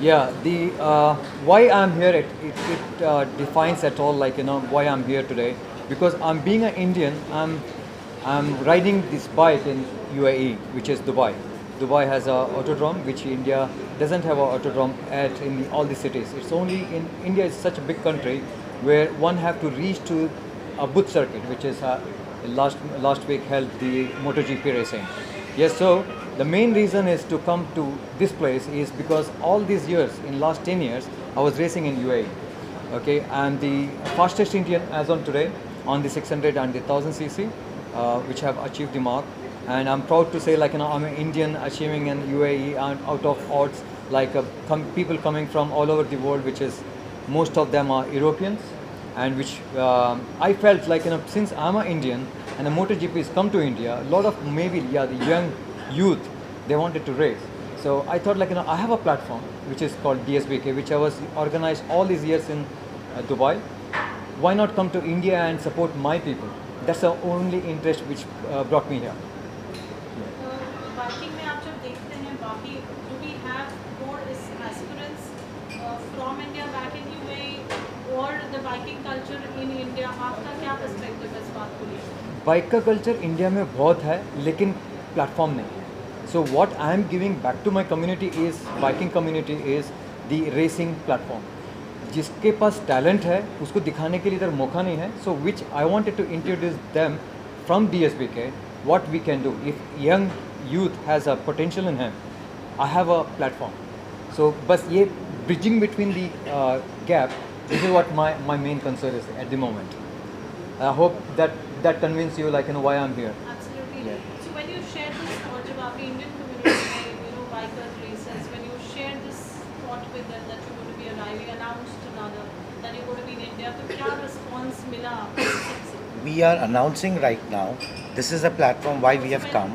Yeah, the why I'm here, it defines at all, like, why I'm here today. Because I'm being an Indian, I'm riding this bike in UAE, which is Dubai. Dubai has a autodrome, which India doesn't have a autodrome at in all the cities. It's only in India is such a big country where one have to reach to a boot circuit, which is last week held the MotoGP racing. Yes, so the main reason is to come to this place is because all these years, in last 10 years, I was racing in UAE. Okay, and the fastest Indian as on today on the 600 and the 1000 cc, which have achieved the mark. And I'm proud to say, like, I'm an Indian achieving in UAE and out of odds, like people coming from all over the world, which is most of them are Europeans, and which I felt like, since I'm an Indian and the MotoGP has come to India, a lot of maybe, yeah, the young youth, they wanted to race. So I thought, like, I have a platform which is called DSBK, which I was organized all these years in Dubai. Why not come to India and support my people? That's the only interest which brought me here. Biking में आप जब देखते हैं बाकी do we have more aspirants from India back in UAE or the biking culture in India? आपका क्या perspective है इस बात को लेकर? बाइक का कल्चर इंडिया में बहुत है, लेकिन प्लेटफॉर्म नहीं है. So what I am giving back to my community is, biking community is the racing platform. जिसके पास टैलेंट है उसको दिखाने के लिए इधर मौका नहीं है. So which I wanted to introduce them from DSBK what we can do. If young youth has a potential in him, I have a platform. So बस ये bridging between the gap, this is what my main concern is at the moment. I hope that convince you, like, why I'm here. Absolutely. Yeah. So when you share this thought जब आपकी Indian community में, bikers, racers, when you share this thought with them that you're going to be arriving, announced rather that you're going to be in India, तो क्या response मिला आपको सबसे? We are announcing right now. This is a platform why we have come.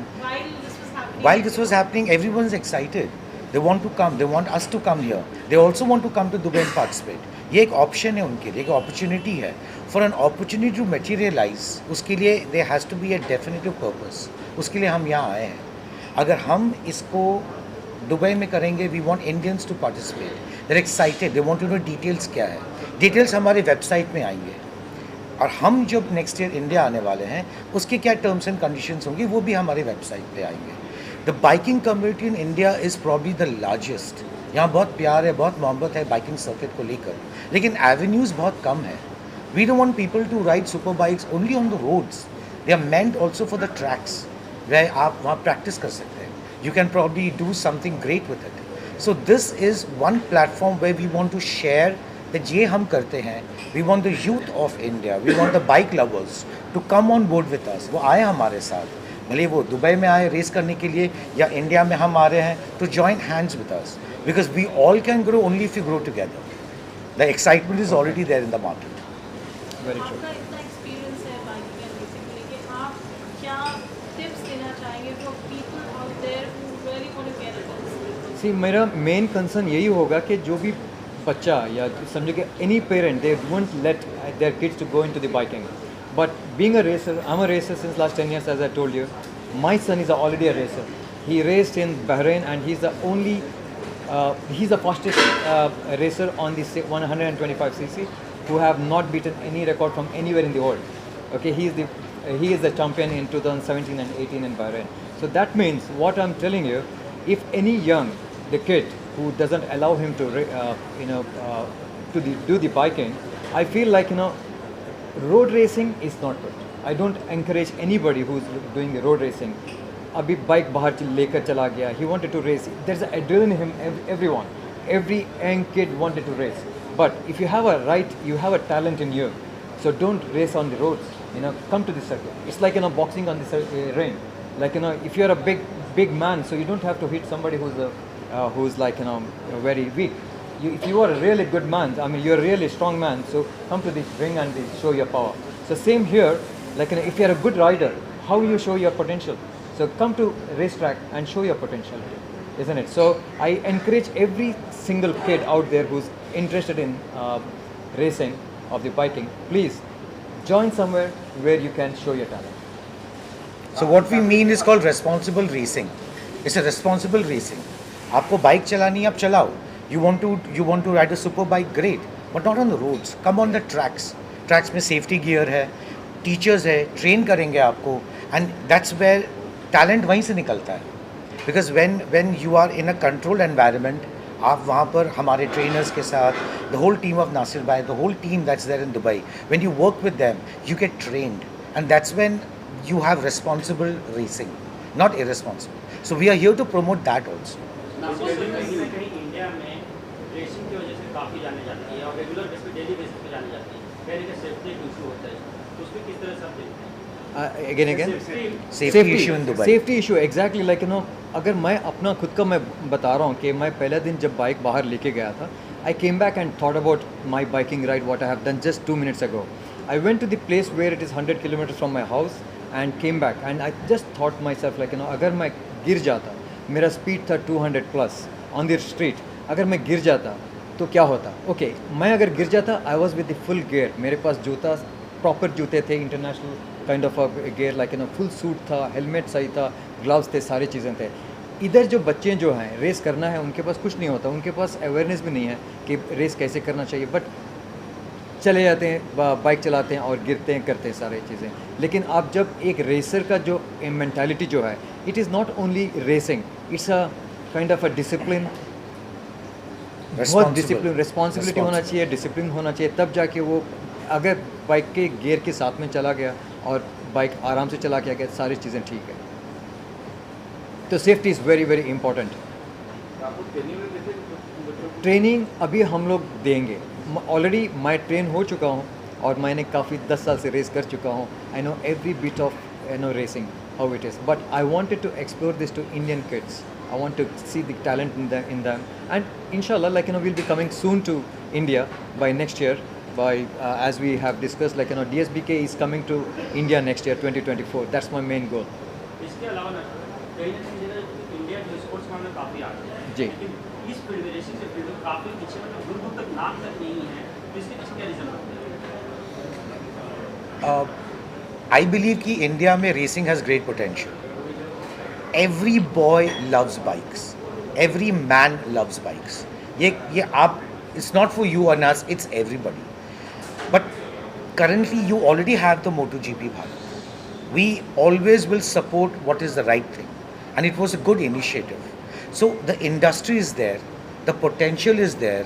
While this was happening, Everyone's excited. They want to come. They want us to come here. They also want to come to Dubai and participate. ये एक option है उनके लिए, एक opportunity है. For an opportunity to materialize, उसके लिए there has to be a definitive purpose. उसके लिए हम यहाँ आए हैं. अगर हम इसको दुबई में करेंगे, we want Indians to participate. They're excited. They want to know details क्या है. Details हमारे website में आएंगे. और हम जब नेक्स्ट ईयर इंडिया आने वाले हैं उसके क्या टर्म्स एंड कंडीशंस होंगे वो भी हमारे वेबसाइट पे आएंगे. The biking community in India is probably the largest. यहाँ बहुत प्यार है, बहुत मोहब्बत है बाइकिंग सर्किट को लेकर, लेकिन एवेन्यूज़ बहुत कम है. We don't want people to ride super bikes only on the roads. They are meant also for the tracks where आप वहाँ प्रैक्टिस कर सकते हैं. You can probably do something great with it. So this is one platform where we want to share that ये हम करते हैं. We want the youth of India, we want the bike lovers to come on board with अस. वो आए हमारे साथ, भले वो दुबई में आए रेस करने के लिए या इंडिया में हम आ रहे हैं, to join hands with us, because we all can grow only if you grow together. The excitement is already there in the market. Very true. आपका इतना एक्सपीरियंस है बाइकिंग एंड रेसिंग को लेके, आप क्या टिप्स देना चाहेंगे for people out there who really want to get it? See, मेरा मेन कंसर्न यही होगा कि जो भी बच्चा या समझो कि any parent, they won't let their kids to go into the biking. But being a racer, I am a racer since last 10 years, as I told you. My son is already a racer. He raced in Bahrain and he's the only he's the fastest racer on the 125 cc who have not beaten any record from anywhere in the world. Okay, he is the champion in 2017 and 18 in Bahrain. So that means what I'm telling you, if any the kid who doesn't allow him to do the biking, I feel like, road racing is not good. I don't encourage anybody who's doing the road racing. अभी bike बाहर लेकर चला गया, he wanted to race. There's an adrenaline in him. Every young kid wanted to race. But if you have you have a talent in you, so don't race on the roads. Come to the circuit. It's like, boxing on the ring. Like, if you're a big man, so you don't have to hit somebody who's like, very weak. If you are a really good man, I mean, you're a really strong man, so come to the ring and show your power. So same here, like, if you're a good rider, how will you show your potential? So come to racetrack and show your potential, isn't it? So I encourage every single kid out there who's interested in racing of the biking, please join somewhere where you can show your talent. So what we mean is called responsible racing. It's a responsible racing. आपको bike चलानी है, आप चलाओ, You want to ride a super bike, great, but not on the roads. Come on the tracks. Tracks में safety gear है, teachers है, train करेंगे आपको, and that's where talent वहीं से निकलता है. Because when you are in a controlled environment, आप वहाँ पर हमारे trainers के साथ, the whole team of Nasir Bhai, the whole team that's there in Dubai, when you work with them, you get trained, and that's when you have responsible racing, not irresponsible. So we are here to promote that also. कहीं ना कहीं India में racing की वजह से काफ़ी जाने जाती है और रेगुलर बेस पे डेली बेसिस पे जाने जाती है, पहले का सेफ्टी इशू होता है, तो उसमें किस तरह से आप देखते हैं? Again Safety issue in Dubai. Safety issue exactly like अगर मैं अपना खुद का मैं बता रहा हूँ कि मैं पहले दिन जब बाइक बाहर लेके गया था, I came back and thought about my biking ride what I have done just 2 minutes ago. I went to the place where it is 100 kilometers from my house and came back and I just thought myself like अगर मैं गिर जाता, मेरा speed था 200+ on the street, अगर मैं गिर जाता तो क्या होता? ओके, मैं अगर गिर जाता, I was with the full gear, मेरे पास जूता प्रॉपर जूते थे, international kind of gear, like full suit था, हेलमेट सही था, ग्लव्स थे, सारी चीज़ें थे. इधर जो बच्चे जो हैं रेस करना है, उनके पास कुछ नहीं होता, उनके पास अवेयरनेस भी नहीं है कि रेस कैसे करना चाहिए, बट चले जाते हैं, बाइक चलाते हैं और गिरते हैं, करते हैं सारी चीज़ें. लेकिन आप जब एक रेसर का जो मेंटालिटी जो है, it is not only racing, it's a kind of a discipline, बहुत डिसिप्लिन, रिस्पॉन्सिबिलिटी होना चाहिए, डिसिप्लिन होना चाहिए, तब जाके वो अगर बाइक के गियर के साथ में चला गया और बाइक आराम से चला के गया, सारी चीज़ें ठीक है. तो safety is very very important. Training अभी हम लोग देंगे, ऑलरेडी मैं ट्रेन हो चुका हूँ और मैंने काफ़ी 10 साल से रेस कर चुका हूँ. I know every bit of racing how it is, but I wanted to explore this to Indian kids. I want to see the talent in them, and inshallah, like we'll be coming soon to India by next year. By as we have discussed, like DSBK is coming to India next year, 2024. That's my main goal. इसके अलावा ना कहीं ना कहीं जगह India जो sports मामले काफ़ी आगे है, जी. लेकिन इस फील्ड में रेसिंग से फील्ड में काफ़ी पीछे, मतलब दूर दूर तक नाम तक नहीं है, तो इसके पीछे क्या रीज़न लगता है? I believe कि इंडिया में racing has great potential. Every boy loves bikes. Every man loves bikes. ये आप, it's not for you or us, it's everybody. But currently you already have the MotoGP Bharat. We always will support what is the right thing, and it was a good initiative. So the industry is there, the potential is there,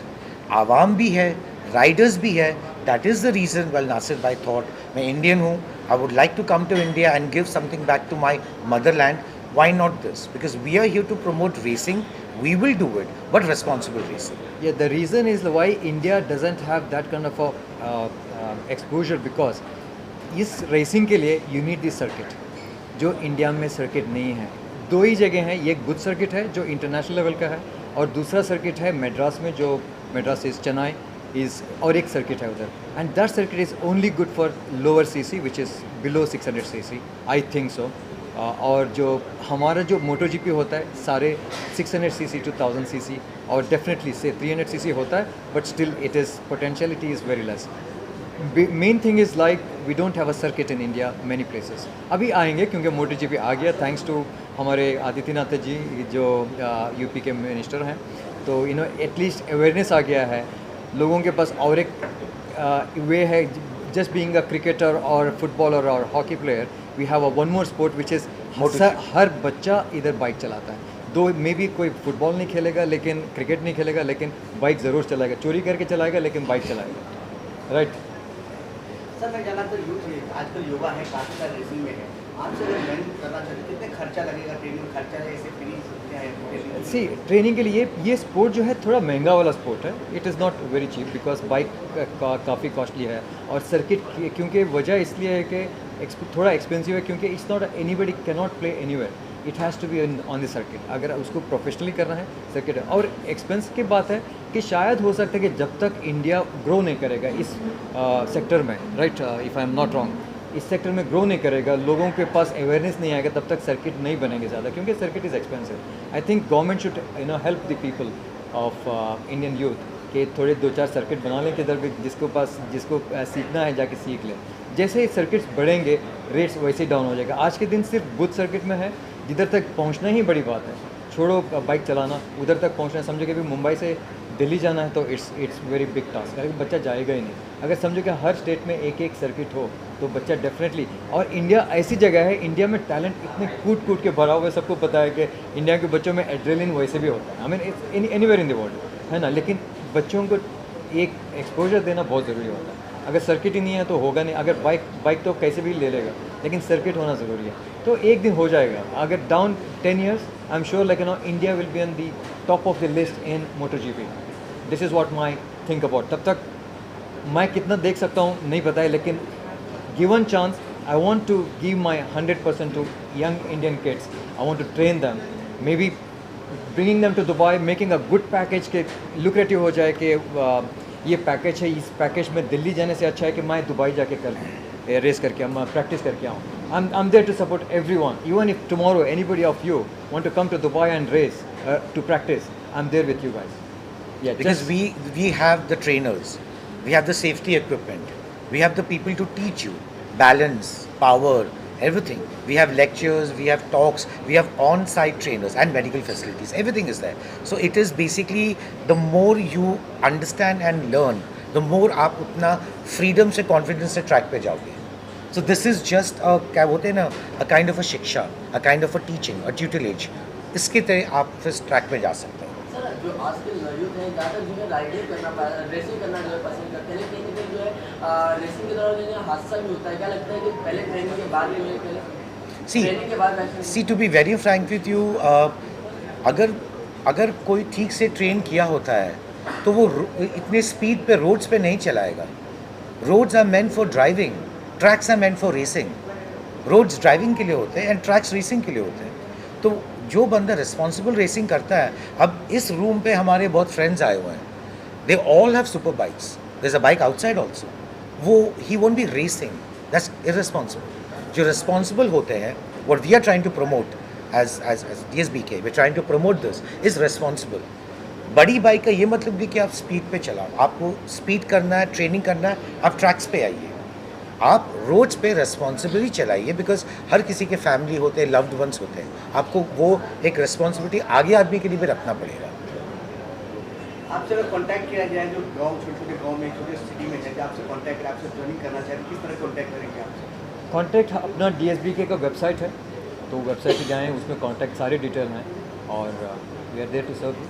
आवाम भी है, riders भी है. That is the reason well Nasir Bhai thought मैं Indian हूँ, I would like to come to India and give something back to my motherland. Why not this? Because we are here to promote racing. We will do it, but responsible racing. Yeah, the reason is why India doesn't have that kind of a exposure, because इस racing के लिए you need this circuit, जो India में circuit नहीं है. 2 ही जगह हैं, ये एक बुध सर्किट है जो इंटरनेशनल लेवल का है, और दूसरा सर्किट है मद्रास में, जो मद्रास इज चेन्नई इज़, और एक सर्किट है उधर, and that circuit is only good for lower CC which is below 600 CC, I think so. और जो हमारा जो मोटो जीपी होता है सारे 600 सीसी टू 1000 सीसी और डेफिनेटली से 300 सीसी होता है, but still it is potentiality is very less. Main thing is like we don't have a circuit in India many places. अभी आएंगे क्योंकि मोटो जीपी आ गया, थैंक्स टू हमारे आदित्यनाथ जी जो यूपी के मिनिस्टर हैं. तो एटलीस्ट अवेयरनेस आ गया है लोगों के पास, और एक वे है, जस्ट बीइंग अ क्रिकेटर और फुटबॉलर और hockey player, we have a one more sport which is हर बच्चा इधर बाइक चलाता है. दो मे बी कोई फुटबॉल नहीं खेलेगा, लेकिन क्रिकेट नहीं खेलेगा, लेकिन बाइक ज़रूर चलाएगा, चोरी करके चलाएगा लेकिन बाइक चलाएगा. राइट. सर मैं जाना तो आजकल युवा है, काफ़ी सारे रेसिंग में है, आपसे अगर मैं करना चाहते कितने खर्चा लगेगा, ट्रेनिंग खर्चा है, ऐसे फ्री है? सी ट्रेनिंग के लिए ये स्पोर्ट जो है थोड़ा महंगा वाला स्पोर्ट है. It is not very cheap because bike काफ़ी कॉस्टली है, और सर्किट क्योंकि वजह इसलिए है कि थोड़ा एक्सपेंसिव है, क्योंकि it's not anybody can not play anywhere, it has to be on the circuit. अगर उसको प्रोफेशनली करना है सर्किट है. और एक्सपेंस की बात है कि शायद हो सकता है कि जब तक इंडिया ग्रो नहीं करेगा इस सेक्टर में, right, if I am not wrong, इस सेक्टर में ग्रो नहीं करेगा, लोगों के पास अवेयरनेस नहीं आएगा, तब तक सर्किट नहीं बनेंगे ज़्यादा, क्योंकि circuit is expensive. I think government should help the people of Indian youth कि थोड़े 2-4 सर्किट बना लें, किधर भी जिसको सीखना है जाके सीख लें. जैसे ही सर्किट्स बढ़ेंगे रेट्स वैसे ही डाउन हो जाएगा. आज के दिन सिर्फ बुध सर्किट में है, जिधर तक पहुंचना ही बड़ी बात है, छोड़ो बाइक चलाना, उधर तक पहुंचना. समझो कि अभी मुंबई से दिल्ली जाना है तो इट्स वेरी बिग टास्क है, बच्चा जाएगा ही नहीं। अगर समझो कि हर स्टेट में एक एक सर्किट हो तो बच्चा डेफिनेटली, और इंडिया ऐसी जगह है, इंडिया में टैलेंट इतने कूट कूट के भरा हुआ है, सबको पता है कि इंडिया के बच्चों में एड्रेलिन वैसे भी होता है, I mean it's anywhere in the world, है ना। लेकिन बच्चों को एक एक्सपोजर देना बहुत ज़रूरी होता है। अगर सर्किट ही नहीं है तो होगा नहीं। अगर बाइक तो कैसे भी ले लेगा, लेकिन सर्किट होना ज़रूरी है। तो एक दिन हो जाएगा। अगर down 10 years, I am sure like India will be on the top of the list in MotoGP। This is what my think about. तब तक मैं कितना देख सकता हूँ नहीं पता है, लेकिन given chance I want to give my 100% to young Indian kids. I want to train them, maybe bringing them to Dubai, making a good package के lucrative हो जाए कि ये पैकेज है, इस पैकेज में दिल्ली जाने से अच्छा है कि मैं दुबई जाके कर रेस करके मैं प्रैक्टिस करके आऊँ। I'm there to support everyone. Even if tomorrow anybody of you want to come to Dubai and race to practice, I'm there with you guys. Yeah, Because we have the trainers, we have the safety equipment, we have the people to teach you balance, power, everything. We have lectures, we have talks, we have on-site trainers and medical facilities. Everything is there. So it is basically, the more you understand and learn, the more आप उतना freedom से confidence से track पे जाओगे. So this is just a क्या बोलते हैं ना, a kind of a शिक्षा, a kind of a teaching, a tutelage. इसके तरह आप फिर track पे जा सकते हैं. सर, जो आज के यूथ हैं ज़्यादातर जो है राइडिंग करना, रेसिंग करना जो है पसंद करते हैं, लेकिन कहीं जो है रेसिंग के दौरान जो है हादसा भी होता है। क्या लगता है कि पहले ट्रेनिंग के बाद जो है ट्रेनिंग के बाद See, to be very frank with you, अगर कोई ठीक से ट्रेन किया होता है तो वो इतने स्पीड पे रोड्स पे नहीं चलाएगा. Roads are meant for driving, tracks are meant for racing. Roads driving के लिए होते हैं एंड ट्रैक्स रेसिंग के लिए होते हैं. तो जो बंदा रिस्पॉन्सिबल रेसिंग करता है, अब इस रूम पे हमारे बहुत फ्रेंड्स आए हुए हैं, they all have super bikes, there is a bike outside also. वो ही won't be racing, that's irresponsible. जो रिस्पॉन्सिबल होते हैं, what we are trying to promote as DSBK, we're trying to promote this, is responsible. बड़ी bike का ये मतलब नहीं कि आप स्पीड पे चलाओ. आपको स्पीड करना है, ट्रेनिंग करना है, आप ट्रैक्स पे आइए. आप रोड्स पे रेस्पॉन्सिबली चलाइए, बिकॉज हर किसी के फैमिली होते हैं, लव्ड वंस होते हैं. आपको वो एक रेस्पॉन्सिबिलिटी आगे आदमी के लिए भी रखना पड़ेगा. आपसे अगर कॉन्टैक्ट किया जाए, जो गाँव, छोटे छोटे गाँव में, छोटे सिटी में है, आपसे कॉन्टैक्ट करें, आपसे ज्वाइनिंग करना चाहें, किस तरह कॉन्टैक्ट करेंगे आपसे? कॉन्टैक्ट अपना DSBK का वेबसाइट है, तो वेबसाइट पे जाएँ, उसमें कॉन्टैक्ट सारे डिटेल हैं, और we are there to serve you.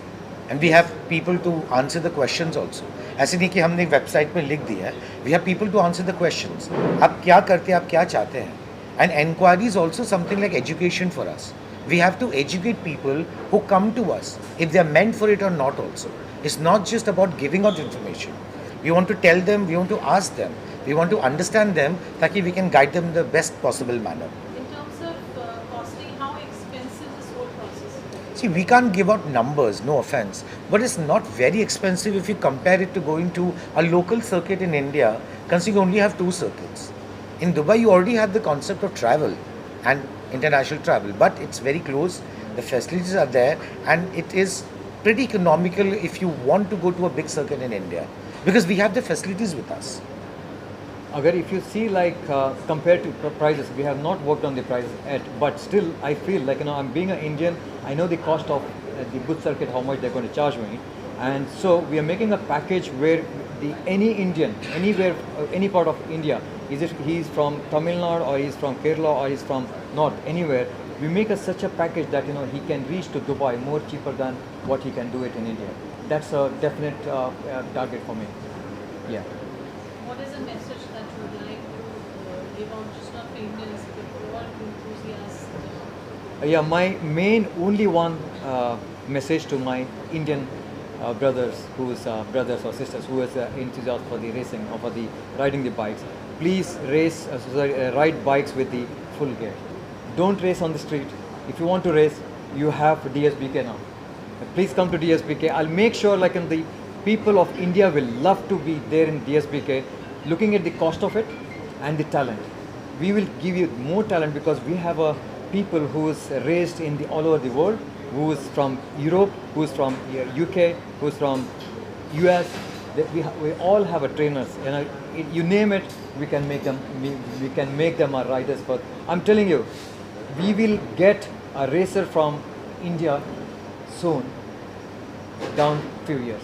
And we have people to answer the questions also. ऐसे नहीं कि हमने वेबसाइट में लिख दिया है. We have people to answer the questions. आप क्या करते हैं, आप क्या चाहते हैं. And enquiry is also something like education for us. We have to educate people who come to us, if they are meant for it or not also. It's not just about giving out information. We want to tell them, we want to ask them, we want to understand them, ताकि we can guide them in the best possible manner. In terms of costing, how expensive this whole process is? See, we can't give out numbers, no offense, but it's not very expensive if you compare it to going to a local circuit in India, considering you only have 2 circuits. In Dubai, you already have the concept of travel and international travel, but it's very close, the facilities are there, and it is pretty economical if you want to go to a big circuit in India, because we have the facilities with us. Agar if you see like compared to prices, we have not worked on the prices yet, but still I feel like I'm being an Indian, I know the cost of the good circuit, how much they're going to charge me, and so we are making a package where any Indian, anywhere, any part of India, is it he's from Tamil Nadu or he's from Kerala or he's from North, anywhere, we make such a package that he can reach to Dubai more cheaper than what he can do it in India. That's a definite target for me. Yeah. What is the message that you would like to give out, just not for Indians, but for all enthusiasts? Yeah, my main only one message to my Indian brothers, brothers or sisters who is enthusiast for the racing or for the riding the bikes, please ride bikes with the full gear. Don't race on the street. If you want to race, you have DSBK now. Please come to DSBK. I'll make sure the people of India will love to be there in DSBK, looking at the cost of it and the talent. We will give you more talent because we have people who is raised in all over the world, who is from Europe, who is from UK, who is from US. We all have a trainers, you name it, we can make them our riders. But I'm telling you, we will get a racer from India soon, down few years.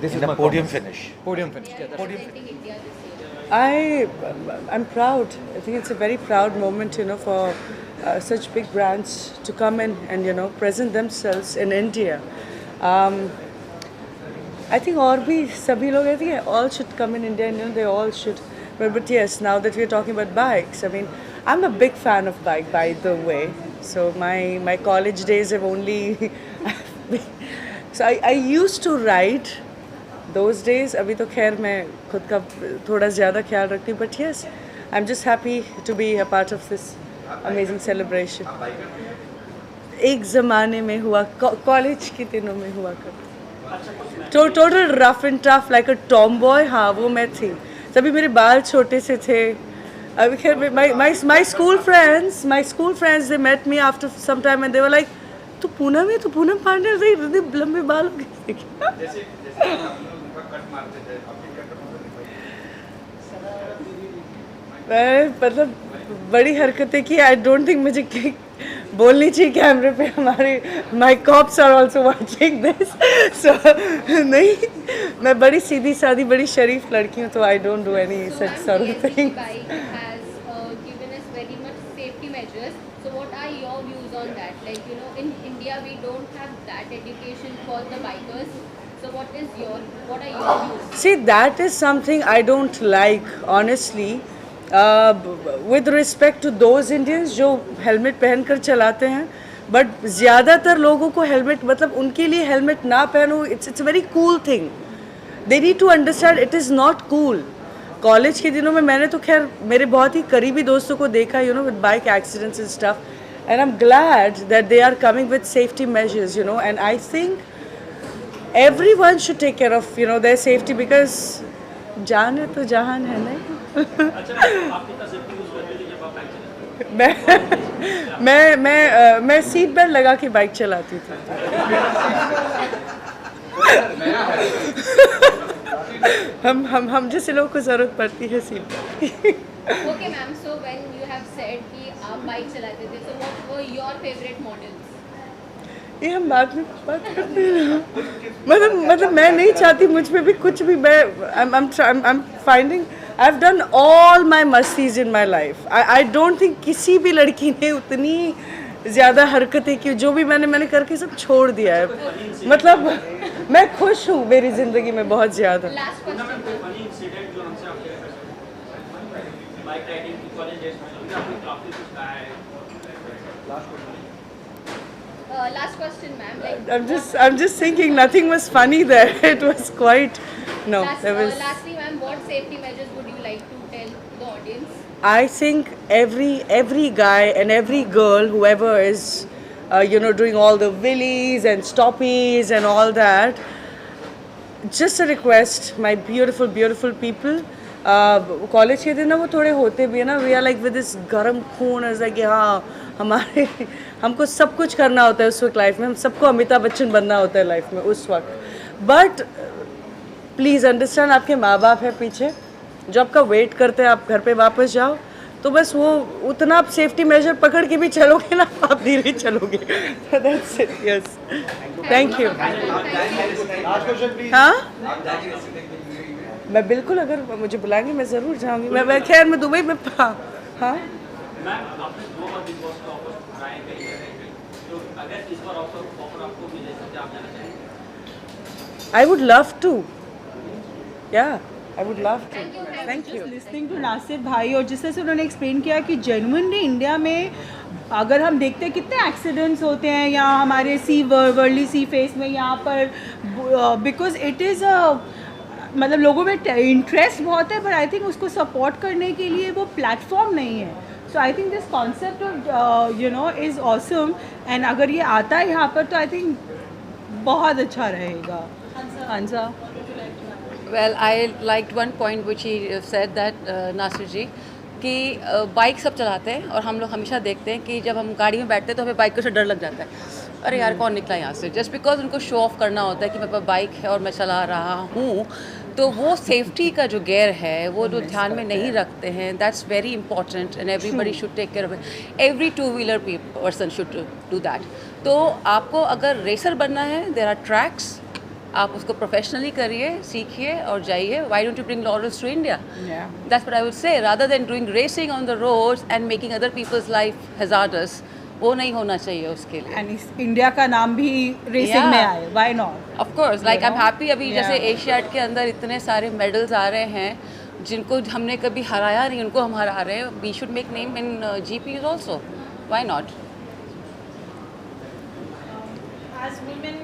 This in is the my podium promise. finish. Podium finish. Yeah, that's Representing India this year. I'm proud. I think it's a very proud moment, for such big brands to come in and present themselves in India. I think और भी सभी लोग I think all should come in India and they all should. But yes, now that we're talking about bikes, I mean, I'm a big fan of bike, by the way. So my college days have only. So I used to ride. Those days, अभी तो खैर मैं खुद का थोड़ा ज़्यादा ख्याल रखती हूँ. But yes, I'm just happy to be a part of this amazing celebration. एक ज़माने में हुआ, कॉलेज के दिनों में हुआ करता. Total rough and tough like a tomboy. हाँ, वो मैं थी. तभी मेरे बाल छोटे से थे. अभी खैर my school friends they met me after some time and they were like, तू पूनम पांडे से इतने लंबे बाल हो गए क्या? मैं मतलब बड़ी हरकतें की. आई डोंट थिंक मुझे बोलनी चाहिए कैमरे पे. हमारे my cops are also watching this. So नहीं, मैं बड़ी सीधी सादी बड़ी शरीफ लड़की हूँ, तो I don't do any such sort of thing. Bike has given us very much safety measures. So what are your views on that? Like, in India we don't have that education for the bikers. So what are your views? See, that is something I don't like, honestly. With respect to those Indians जो helmet पहनकर चलाते हैं, but ज़्यादातर लोगों को helmet मतलब उनके लिए हेलमेट ना पहनो, it's very cool thing. They need to understand it is not cool. College के दिनों में मैंने तो खैर मेरे बहुत ही करीबी दोस्तों को देखा, with bike accidents and stuff, and I am glad that they are coming with safety measures, and I think everyone should take care of their safety, because जान है तो जहान है. नहीं मैं सीट बेल्ट लगा के बाइक चलाती थी. हम जैसे लोगों को जरूरत पड़ती है seat belt. Okay, ma'am. So when you have said कि आप बाइक चलाते थे, so what were your favorite models? ये हम बाद में बात करते हैं. मतलब मैं नहीं चाहती मुझ पे भी कुछ भी. मैं I'm finding I've done all my मस्तीज in my life. I don't think किसी भी लड़की ने उतनी ज़्यादा हरकतें की. जो भी मैंने करके सब छोड़ दिया है. मतलब मैं खुश हूँ मेरी ज़िंदगी में बहुत ज़्यादा. Last question. फनी इंसिडेंट जो हमसे आपके बाइक राइडिंग की कॉलेज डेज में आपने काफी कुछ कहा है. Last question, ma'am. Like, I'm just thinking nothing was funny there. It was quite there was. Lastly, ma'am, what safety measures would you like to tell the audience? I think every guy and every girl, whoever is, doing all the wheelies and stoppies and all that, just a request, my beautiful people. College के दिन ना वो थोड़े होते भी है ना. We are like with this गर्म खून, ऐसा कि हाँ हमको सब कुछ करना होता है उस वक्त लाइफ में. हम सबको अमिताभ बच्चन बनना होता है लाइफ में उस वक्त. बट प्लीज़ अंडरस्टैंड, आपके माँ बाप है पीछे जो आपका वेट करते हैं. आप घर पे वापस जाओ तो बस वो उतना आप सेफ्टी मेजर पकड़ के भी चलोगे ना, आप धीरे चलोगे. That's it. Yes, thank you. हाँ, मैं बिल्कुल, अगर मुझे बुलाएंगे मैं ज़रूर जाऊंगी. मैं खैर मैं दुबई में. हाँ. मैम, आपने 2 बार बिग बॉस का ऑफर ट्राई करी है, तो अगर इस बार ऑफर आपको भी दे सकते आप जाना चाहेंगे? I would love to. Yeah, I would love to. Thank you. Listening to Nasir bhai, और जिस तरह से उन्होंने एक्सप्लेन किया कि जेन्युइनली इंडिया में अगर हम देखते हैं कितने एक्सीडेंट्स होते हैं यहाँ हमारे वर्ली सी फेस में यहाँ पर, बिकॉज इट इज़ मतलब लोगों में इंटरेस्ट बहुत है, बट आई थिंक उसको सपोर्ट करने के लिए वो प्लेटफॉर्म नहीं है. So I think this concept of is awesome, and अगर ये आता है यहाँ पर तो आई थिंक बहुत अच्छा रहेगा. हंसा. Well, I liked one point which he said that Nasir जी कि बाइक सब चलाते हैं और हम लोग हमेशा देखते हैं कि जब हम गाड़ी में बैठते हैं तो हमें बाइक से डर लग जाता है. अरे यार कौन निकला यहाँ से, जस्ट बिकॉज उनको शो ऑफ करना होता है कि मेरे पास बाइक है और मैं चला रहा हूँ. तो वो सेफ्टी का जो गेयर है वो जो ध्यान में नहीं रखते हैं, that's very important and everybody should take care of it. Every 2-wheeler person should do that. तो आपको अगर रेसर बनना है, देयर आर ट्रैक्स आप उसको प्रोफेशनली करिए, सीखिए और जाइए. Why don't you bring laurels to India? Yeah. That's what I would say. Rather than doing racing on the roads and making other people's life hazardous, वो नहीं होना चाहिए उसके लिए. And इंडिया का नाम भी रेसिंग में आए. Why not? Of course, like I'm happy अभी Yeah. जैसे एशियाड के अंदर इतने सारे मेडल्स आ रहे हैं जिनको हमने कभी हराया नहीं, उनको हम हरा रहे हैं. We should make name in GPs also. Why not? As women,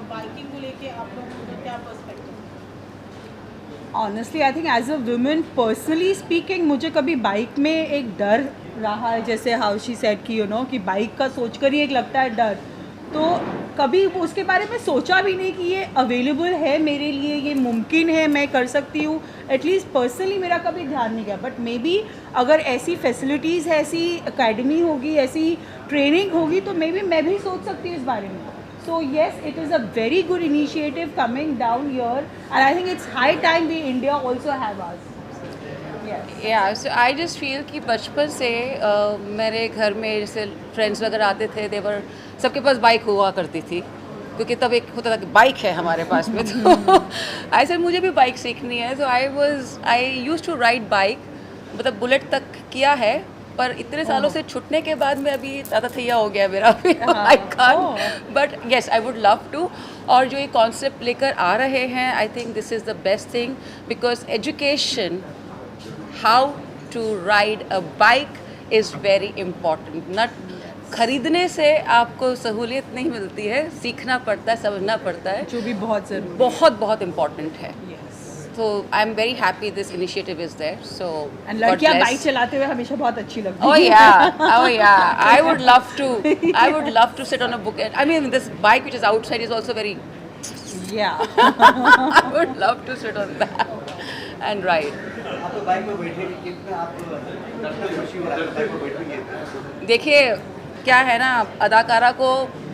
biking को लेके आप लोगों का क्या perspective? Honestly I think as a women personally speaking मुझे कभी बाइक में एक डर रहा है, जैसे हाउ शी सेड कि यू नो कि बाइक का सोच कर ही एक लगता है डर, तो कभी उसके बारे में सोचा भी नहीं कि ये अवेलेबल है मेरे लिए, ये मुमकिन है, मैं कर सकती हूँ. एटलीस्ट पर्सनली मेरा कभी ध्यान नहीं गया. बट मे बी अगर ऐसी फैसिलिटीज़ है, ऐसी अकेडमी होगी, ऐसी ट्रेनिंग होगी, तो मे बी मैं भी सोच सकती हूँ इस बारे में. So yes, it is a very good initiative coming down here, and I think it's high time we India also have us. Yes. Yeah, so I just feel कि बचपन से मेरे घर में जैसे फ्रेंड्स वगैरह आते थे, देवर सबके पास बाइक हुआ करती थी, क्योंकि तब एक होता था कि बाइक है हमारे पास में. तो आई सेड मुझे भी बाइक सीखनी है. So I used to ride bike, मतलब बुलेट तक किया है, पर इतने सालों से छूटने के बाद में अभी ज़्यादा थैया हो गया मेरा. I can't, but yes I would love to. और जो ये कॉन्सेप्ट लेकर आ रहे हैं, I think this is the best thing, because education how to ride a bike is very important. Not खरीदने से आपको सहूलियत नहीं मिलती है, सीखना पड़ता है, समझना पड़ता है, जो भी बहुत ज़रूरी, बहुत बहुत इम्पॉर्टेंट है. Yes. So I'm very happy this initiative is there. So And लड़कियाँ बाइक चलाते हुए हमेशा बहुत अच्छी लगती Oh हैं. yeah, oh yeah. I would love to sit on a book. I mean, this bike which is outside is also very. Yeah. I would love to sit on that and ride. आप तो bike में बैठे कि कितना आप डरते खुशी हो रहा है बाइक में बैठेंगे. देखिए क्या है ना, अदाकारा को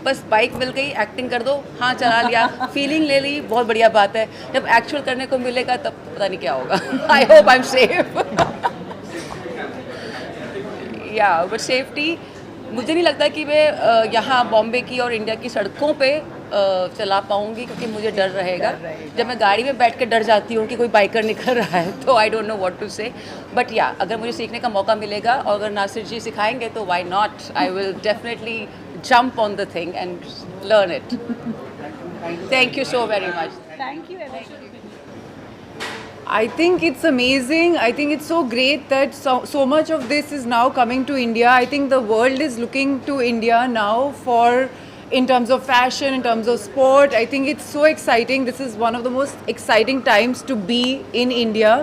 बस बाइक मिल गई, एक्टिंग कर दो, हाँ चला लिया, फीलिंग ले ली, बहुत बढ़िया बात है. जब एक्चुअल करने को मिलेगा तब पता नहीं क्या होगा. I hope I am safe. या बट सेफ्टी मुझे नहीं लगता कि मैं यहाँ बॉम्बे की और इंडिया की सड़कों पे चला पाऊँगी, क्योंकि मुझे डर रहेगा. जब मैं गाड़ी में बैठ के डर जाती हूँ कि कोई बाइकर निकल रहा है, तो I don't know what to say. But या अगर मुझे सीखने का मौका मिलेगा और अगर नासिर जी सिखाएंगे तो why not. I will definitely jump on the thing and learn it. Thank you so very much. Thank you. I think it's amazing. I think it's so great that so much of this is now coming to India. I think the world is looking to India now for, in terms of fashion, in terms of sport. I think it's so exciting. This is one of the most exciting times to be in India.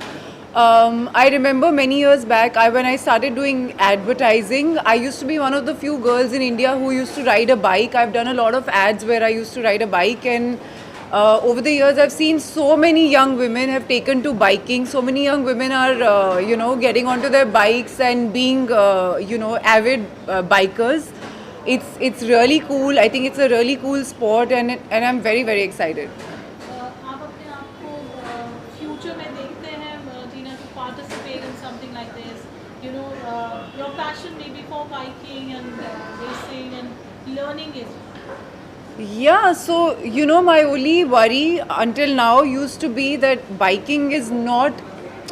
I remember many years back, when I started doing advertising, I used to be one of the few girls in India who used to ride a bike. I've done a lot of ads where I used to ride a bike, and over the years I've seen so many young women have taken to biking. So many young women are, getting onto their bikes and being, avid bikers. It's really cool. I think it's a really cool sport, and I'm very, very excited. आप अपने आप को future में देखते हैं जीना to participate in something like this? You know, your passion maybe for biking and racing and learning it. Yeah, so my only worry until now used to be that biking is not,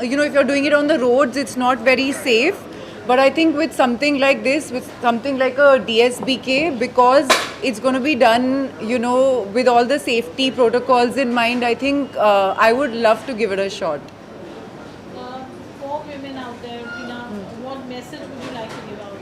if you're doing it on the roads, it's not very safe. But I think with something like this, with something like a DSBK, because it's going to be done, with all the safety protocols in mind, I think I would love to give it a shot. For women out there, Tina, what message would you like to give out?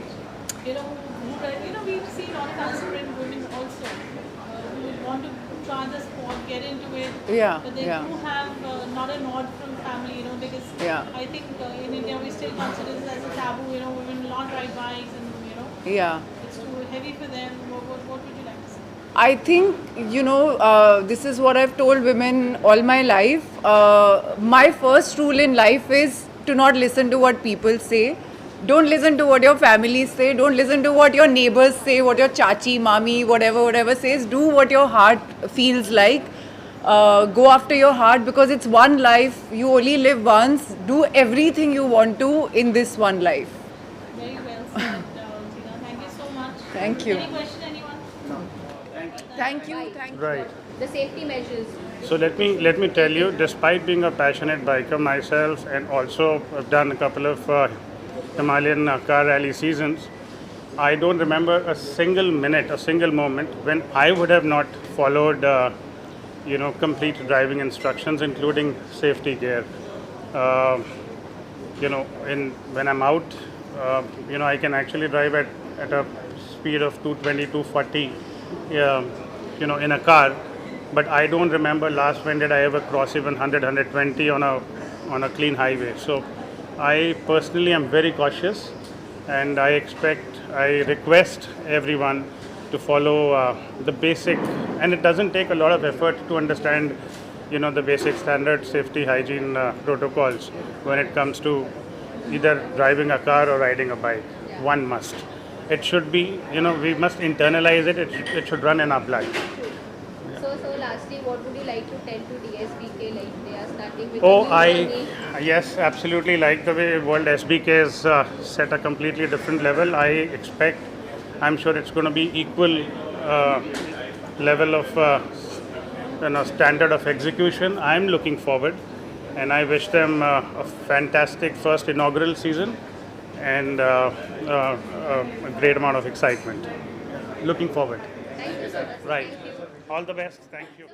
We've seen a lot of aspirant women also who want to try the sport, get into it, Yeah, but they yeah. do have not a nod from family, because Yeah. I think in India we still consider this as a taboo, women will not ride bikes and, Yeah. it's too heavy for them. What would you like to say? I think, this is what I've told women all my life. My first rule in life is to not listen to what people say. Don't listen to what your family say. Don't listen to what your neighbors say, what your chachi, mami, whatever says. Do what your heart feels like. Go after your heart, because it's one life. You only live once. Do everything you want to in this one life. Very well said, Tina. Thank you so much. Thank you. Any question, anyone? No. Thank you. Thank you, bike? thank you. Right. The safety measures. So let me tell you, despite being a passionate biker myself, and also I've done a couple of Himalayan car rally seasons, I don't remember a single minute, a single moment when I would have not followed, complete driving instructions, including safety gear. Uh, when I'm out, I can actually drive at a speed of 220, 240, in a car. But I don't remember last when did I ever cross even 100, 120 on a clean highway. So I personally am very cautious, and I request everyone to follow the basic, and it doesn't take a lot of effort to understand, the basic standard safety hygiene protocols when it comes to either driving a car or riding a bike. One must. It should be, we must internalize it. It should run in our blood. So lastly, what would you like to tell to DSBK? Like they are starting with Oh, a new journey. yes, absolutely. Like the way World SBK is set a completely different level. I'm sure it's going to be equal level of standard of execution. I'm looking forward, and I wish them a fantastic first inaugural season and a great amount of excitement. Looking forward. Thank you so much. Right. Thank you. All the best. Thank you.